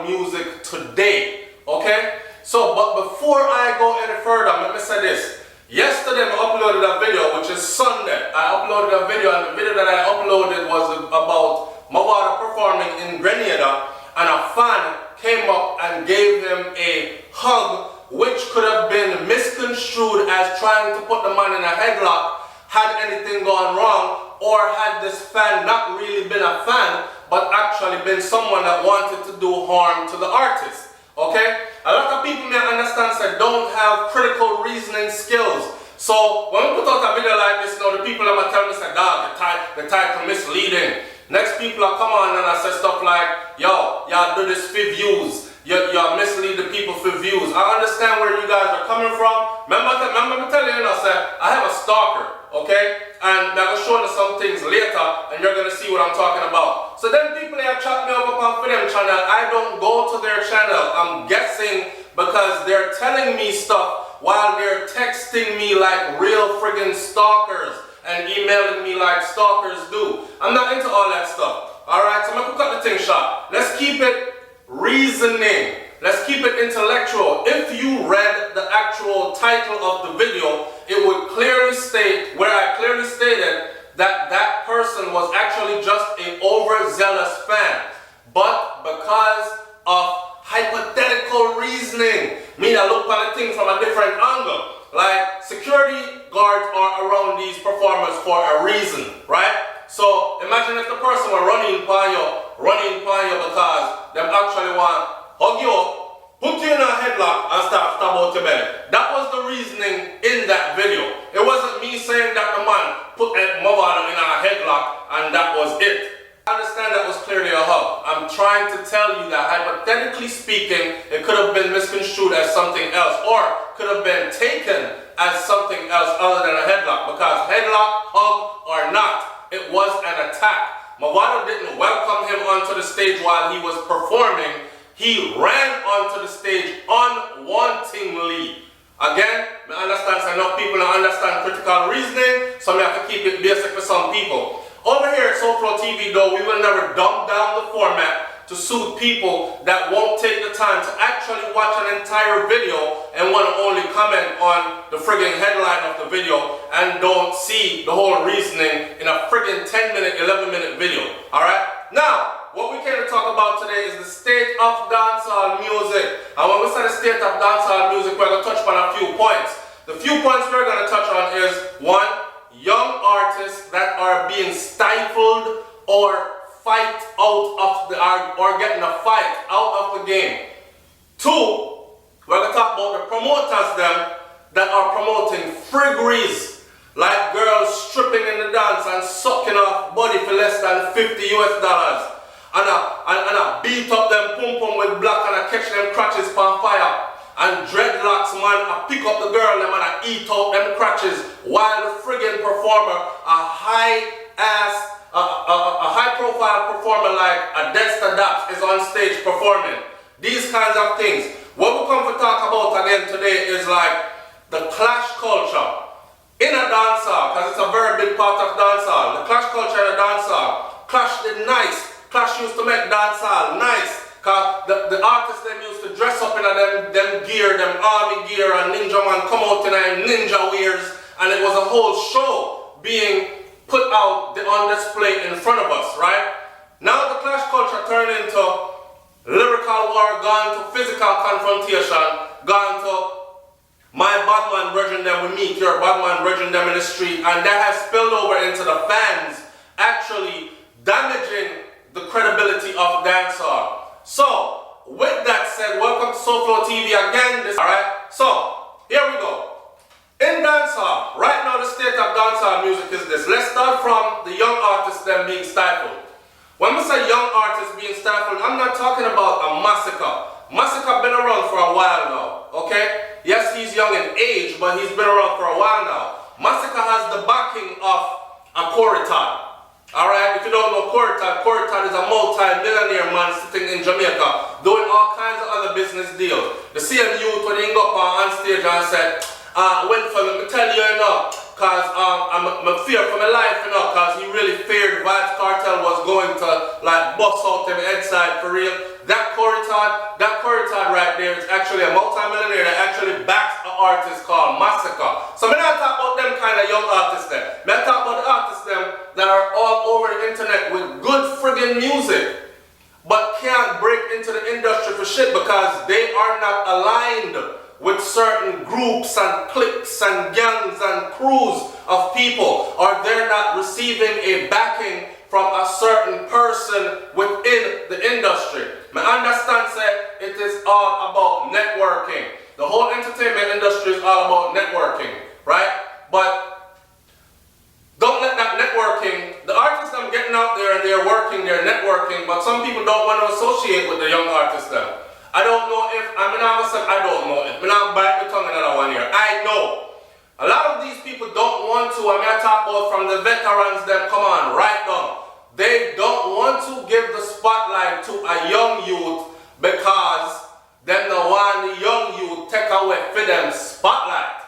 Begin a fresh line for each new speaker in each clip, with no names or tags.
music today, okay? So, but before I go any further, let me say this. Yesterday I uploaded a video, which is Sunday. I uploaded a video, and the video that I uploaded was about Mawada performing in Grenada, and a fan came up and gave him a hug, which could have been misconstrued as trying to put the man in a headlock had anything gone wrong, or had this fan not really been a fan, but actually been someone that wanted to do harm to the artist. Okay? A lot of people may understand that don't have critical reasoning skills. So when we put out a video like this, the people that might tell me say, dog, the title misleading. Next people are come on and I say stuff like, yo, y'all do this for views. Y'all mislead the people for views. I understand where you guys are coming from. Remember me telling you, say, I have a stalker, okay? And I'm going to show you some things later, and you're going to see what I'm talking about. So then people have chat me up on them channel. I don't go to their channel. I'm guessing because they're telling me stuff while they're texting me like real friggin' stalkers and emailing me like stalkers do. I'm not into all that stuff. Alright, so I'm going to cut the thing short. Let's keep it reasoning. Let's keep it intellectual. If you read the actual title of the video, it would clearly state, where I clearly stated, that that person was actually just an overzealous fan. But because of hypothetical reasoning, meaning I look at the thing from a different angle. Like, security guards are around these performers for a reason, right? So imagine if the person were running by you because them actually want hug you up, put you in a headlock and start stab out your belly. That was the reasoning in that video. It wasn't me saying that the man put Mawada in a headlock and that was it. I understand that was clearly a hug. I'm trying to tell you that hypothetically speaking, it could have been misconstrued as something else, or could have been taken as something else other than a headlock, because headlock, hug, or not, it was an attack. Mawada didn't welcome him onto the stage while he was performing. He ran onto the stage unwantingly. Again, I understand so enough people don't understand critical reasoning, so we have to keep it basic for some people. Over here at SouFLoTV though, we will never dumb down the format to suit people that won't take the time to actually watch an entire video and want to only comment on the friggin' headline of the video and don't see the whole reasoning in a friggin' 10-minute, 11-minute video. Alright? Now, what we came to talk about today is the state of dancehall music. And when we say the state of dancehall music, we're going to touch on a few points. The few points we're going to touch on is, one, young artists that are being stifled or fight out of the, or getting a fight out of the game. Two, we're going to talk about the promoters them that are promoting friggeries, like girls stripping in the dance and sucking off body for less than $50 US. And I beat up them pum pum with black and I catch them crotches on fire. And dreadlocks, man, I pick up the girl them and I eat out them crotches while the friggin' performer, a high profile performer like a Dexter Daps is on stage performing. These kinds of things. What we come to talk about again today is like the clash culture in a dancehall, because it's a very big part of dancehall. The clash culture in a dancehall. Clash did nice. Clash used to make dancehall nice. Cause the artists them used to dress up in them gear, them army gear, and Ninja Man come out in them ninja wears, and it was a whole show being put out on display in front of us, right? Now the clash culture turned into lyrical war, gone to physical confrontation, gone to my bad man brethren them we meet, your bad man brethren them in the street, and that has spilled over into the fans, actually damaging the credibility of dancehall. So, with that said, welcome to SouFLoTV again. Alright, so, here we go. In dancehall, right now the state of dancehall music is this. Let's start from the young artists them being stifled. When we say young artists being stifled, I'm not talking about a Massacre. Massacre been around for a while now, okay? Yes, he's young in age, but he's been around for a while now. Massacre has the backing of a Coritan. Alright, if you don't know Coritan is a multi-millionaire man sitting in Jamaica doing all kinds of other business deals. The same youth when he got up on stage and said, went for me, tell you, you know, cause I'm fear for my life, you know, cause he really feared Vybz Kartel was going to like bust out them head side for real. That Corritard right there is actually a multi-millionaire that actually backs an artist called Massacre. So I'm not talk about them kind of young artists there. I'm talk about the artists them that are all over the internet with good friggin' music, but can't break into the industry for shit because they are not aligned with certain groups and cliques and gangs and crews of people, or they're not receiving a backing from a certain person within the industry. I understand say it is all about networking. The whole entertainment industry is all about networking, right? But don't let that networking, the artists I'm getting out there and they're working, they're networking, but some people don't want to associate with the young artists them. I don't know if, I don't know if, I'm not bite the tongue another one here. I know. A lot of these people don't want to, I talk about from the veterans them, come on, right down. They don't want to give the spotlight to a young youth because them the one the young youth take away for them spotlight.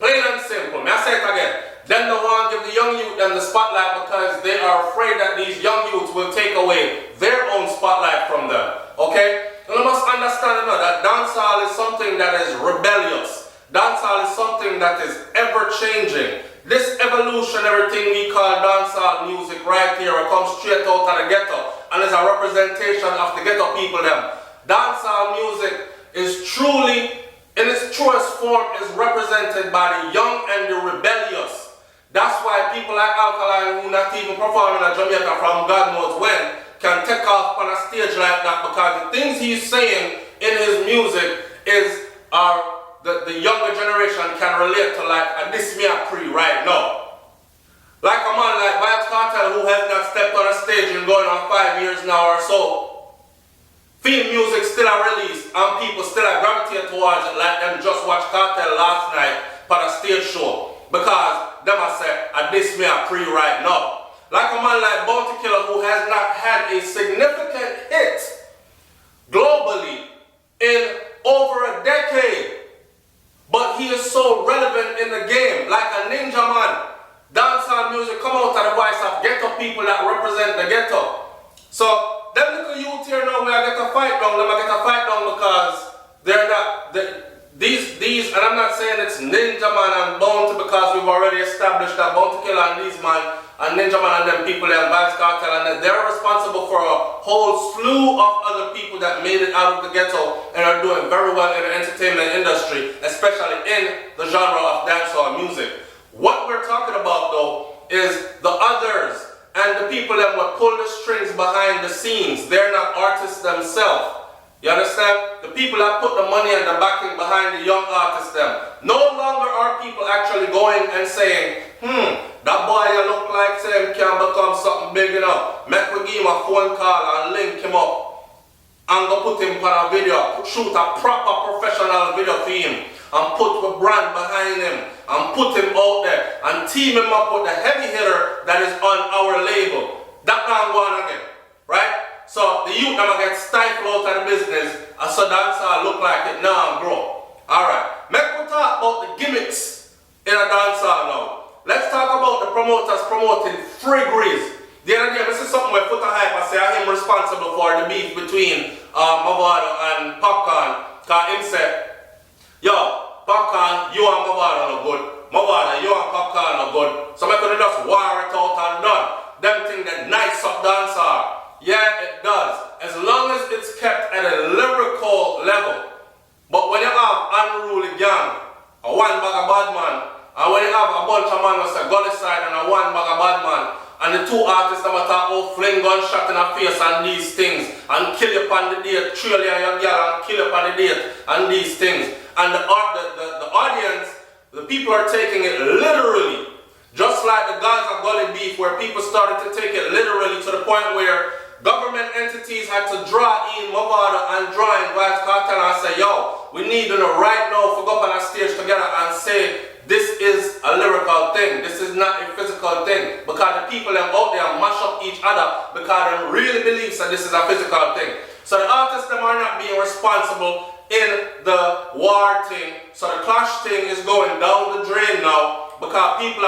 Plain and simple, may I say it again. Them the one give the young youth them the spotlight because they are afraid that these young youths will take away their own spotlight from them, okay? And you must understand that dancehall is something that is rebellious. Dancehall is something that is ever changing. This evolutionary thing we call dancehall music right here, it comes straight out of the ghetto and is a representation of the ghetto people them. Dancehall music is truly, in its truest form, is represented by the young and the rebellious. That's why people like Alkaline, who not even performing in Jamaica from God knows when, can take off on a stage like that because the things he's saying in his music is the younger generation can relate to, like this me a pre right now. Like a man like Vybz Kartel who has not stepped on a stage in going on 5 years now or so. Theme music still are released and people still are gravitate towards it like them just watched Kartel last night for a stage show. Because them I say, this me a pre right now. Like a man like Bounty Killer who has not had a significant hit globally in over a decade. But he is so relevant in the game, like a ninja man. Dancehall music come out of the voice of ghetto people that represent the ghetto. So, them little youth here now, we are get a fight down, them are get a fight down because they're not, these, and I'm not saying it's ninja man and Bounty because we've already established that Bounty Killer and these man, and Ninja Man and them people and Vybz Kartel, and they're responsible for a whole slew of other people that made it out of the ghetto and are doing very well in the entertainment industry, especially in the genre of dancehall music. What we're talking about though is the others and the people that would pull the strings behind the scenes. They're not artists themselves. You understand? The people that put the money and the backing behind the young artists them. No longer are people actually going and saying, that boy you look like him can become something big enough. Make we give him a phone call and link him up and go put him on a video, shoot a proper professional video for him and put a brand behind him and put him out there and team him up with the heavy hitter that is on our label. That not going again, right? So the youth never get stifled out of the business and so dancehall look like it now and grow. Alright, make we talk about the gimmicks in a dancehall now. Let's talk about the promoters promoting free grease. The other day, this is something I put a hype. I say I am responsible for the beef between Mavado and Popcorn. Because him said, yo, Popcorn, you and Mavado no good. Mavado, you and Popcorn no good. So I could just war it out and done. Them thing that nice up dancehall. Yeah, it does. As long as it's kept at a lyrical level. But when you have unruly gang, a one bag of bad man, and when you have a bunch of man who say gully side and a one bag of bad man, and the two artists that talk about fling gunshot in the face and these things, and kill you on the date, trail you and your girl and kill you on the date, and these things. And the audience, the people are taking it literally. Just like the Gaza Gully beef where people started to take it literally to the point where government entities had to draw in Mavado and draw in Vybz Kartel and say, yo, we need to know right now to go up on a stage together and say, this is a lyrical thing, this is not a physical thing. Because the people that out there mash up each other because they really believe that this is a physical thing. So the artists them are not being responsible in the war thing. So the clash thing is going down the drain now. because people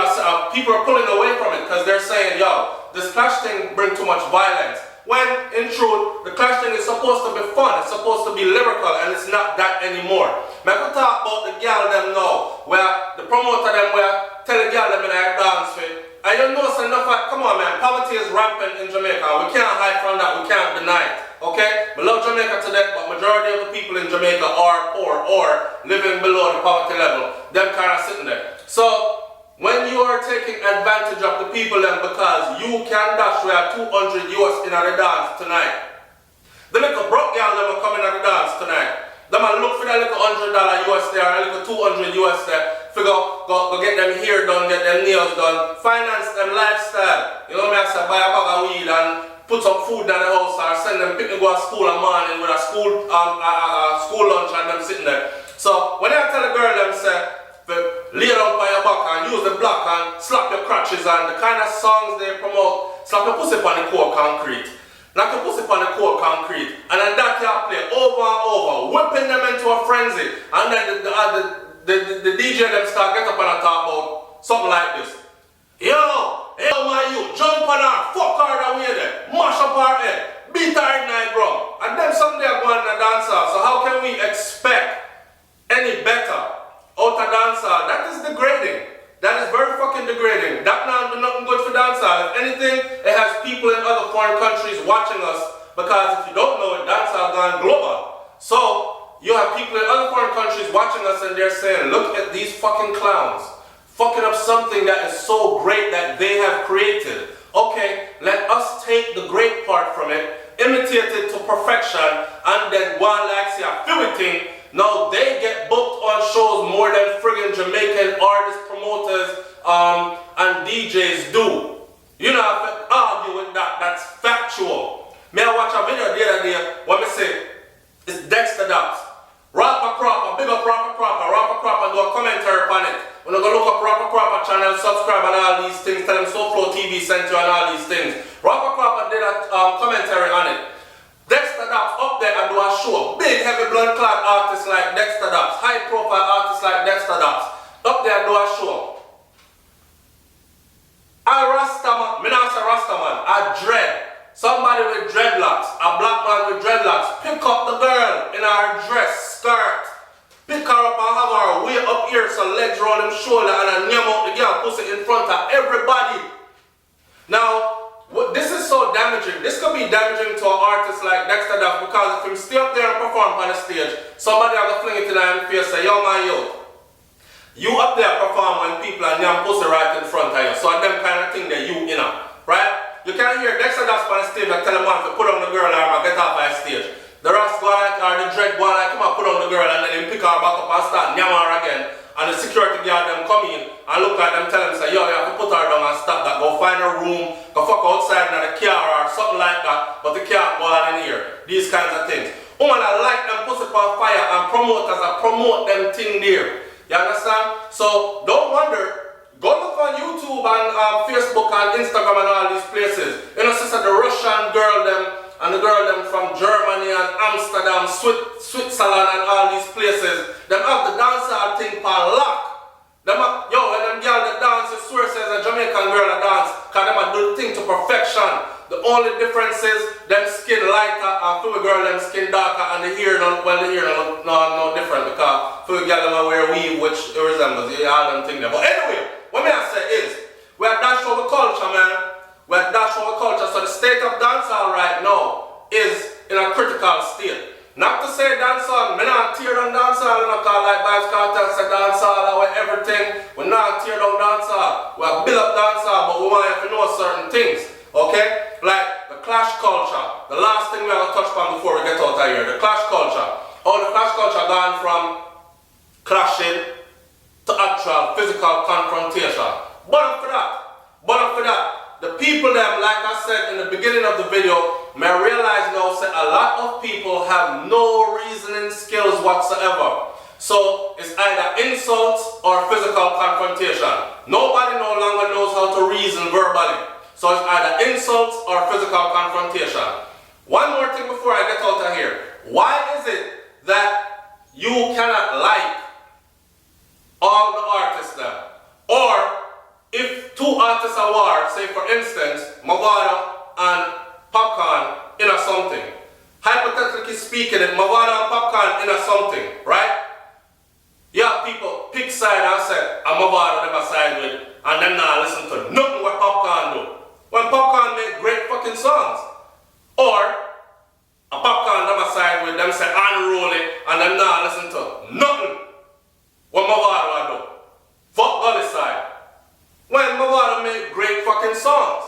are pulling away from it because they're saying, yo, this clash thing bring too much violence. When, in truth, the clash thing is supposed to be fun, it's supposed to be lyrical, and it's not that anymore. Man, we talk about the girl them now, where the promoter them where tell the girl them in a dance fit. And you know so enough like, come on man, poverty is rampant in Jamaica. We can't hide from that, we can't deny it. Okay? We love Jamaica to death, but majority of the people in Jamaica are poor or living below the poverty level. Them kind of sitting there. So, when you are taking advantage of the people then because you can dash where 200 US in the dance tonight. The little broke girl them are coming at the dance tonight. Them will look for that little $100 US there, a little 200 US there. Figure go get them hair done, get them nails done, finance them lifestyle. You know what I mean? I say buy a bag of weed and put some food in the house or send them pick me go to school in the morning with a school lunch and them sitting there. So when I tell a girl them say lay down by your back and use the block and slap your crotches and the kind of songs they promote, slap your pussy on the cold concrete. Knock your pussy on the cold concrete. And then that you play over and over, whipping them into a frenzy. And then the DJ them start get up and talk about something like this. Yo my youth, jump on her, fuck her that way there, mash up her head, beat her in the ground. And then someday are going to dance off. So how can we expect any better out of dancehall? That is degrading. That is very fucking degrading. That not do nothing good for dancehall. If anything, it has people in other foreign countries watching us because if you don't know it, dancehall gone global. So you have people in other foreign countries watching us and they're saying, look at these fucking clowns fucking up something that is so great that they have created. Okay, let us take the great part from it, imitate it to perfection, and then one like say a few thing. Now they get booked on shows more than friggin' Jamaican artists, promoters, and DJs do. You know, I have to argue with that. That's factual. May I watch a video the other day when me say it's Dexter Daps. Rapper Cropper, big up Rapper Cropper, do a commentary on it. When you go look up Rapper Cropper channel, subscribe and all these things, tell them SouFLoTV sent you and all these things. Rapper Cropper did a commentary on it. Dexter Daps up there and do a show. Big heavy blood clot artists like Dexter Daps, high profile artists like Dexter Daps. Up there and do a show. A Rastaman, me not say Rastaman, a dread. Somebody with dreadlocks, a black man with dreadlocks, pick up the girl in her dress, skirt. Pick her up and have her way up here so legs round them shoulder and a name out the girl pussy in front of everybody. Now, this is so damaging. This could be damaging to an artist like Dexter Daps because if him stay up there and perform on the stage, somebody will fling it in his face and say, yo man, yo. You up there perform when people are name pussy right in front of you. So them kind of thing that you know, right? You can't hear Dexter Daps on the stage and tell a man to put on the girl and get off the stage. The rest go like, or the dread go like, come and put on the girl and then they pick her back up and start nyam her again. And the security guard them come in and look at them, tell them, say, yo, you have to put her down and stop that. Go find a room, go fuck outside in the car or something like that, but the car go out in here. These kinds of things. Woman, I like them pussy on fire and promoters, I promote them thing there. You understand? So don't wonder. Go look on YouTube and Facebook and Instagram and all these places. You know, sister, the Russian girl them and the girl them from Germany and Amsterdam, Switzerland and all these places. Them have the dancehall thing on lock. Them have, yo, when them girls that dance, you swear says a Jamaican girl that dance, because them have do the thing to perfection. The only difference is them skin lighter and for the girl them skin darker and the hair no different because for the girl them wear weave which resembles all them thing there. But anyway, what me I say is, we are dash over culture, man. We are dash over culture. So the state of dancehall right now is in a critical state. Not to say dancehall, me not tear down dancehall, you know, call like Vibes Cartel say dancehall or everything. We not tear down dancehall. We have built up dancehall, but we want you to know certain things. Okay? Like the clash culture. The last thing we have to touch on before we get out of here. The clash culture. How the clash culture gone from clashing to actual physical confrontation. But for that, the people them, like I said in the beginning of the video, may realize now that a lot of people have no reasoning skills whatsoever. So it's either insults or physical confrontation. Nobody no longer knows how to reason verbally. So it's either insults or physical confrontation. One more thing before I get out of here. Why is it that you cannot like all the artists there? Or artists at war, say for instance, Mavado and Popcorn in a something. Hypothetically speaking, if Mavado and Popcorn in a something, right? Yeah, people pick side and say, I'm Mavado them a side with, and them not listen to nothing what Popcorn do. When Popcorn make great fucking songs. Or a Popcorn them a side with, them say unruly, and them not listen to nothing what Mavado do. Fuck other side. When Mavado make great fucking songs.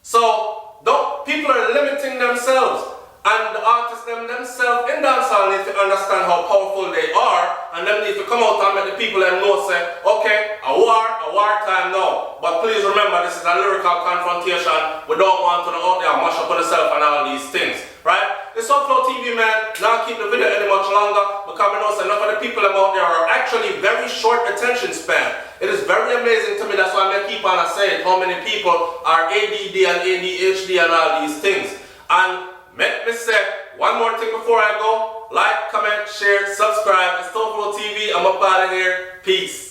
So people are limiting themselves, and the artists themselves in dancehall need to understand how powerful they are, and them need to come out and make the people them know say, okay, a war time now. But please remember, this is a lyrical confrontation. We don't want to out there and mash up on yourself and all these things, right? It's SouFLoTV, man. Now keep the video any much longer, because we know enough of the people out there are actually very short attention span. It is very amazing to me, that's why I keep on saying how many people are ADD and ADHD and all these things. And let me say one more thing before I go. Like, comment, share, subscribe. It's SouFLoTV. I'm up out of here. Peace.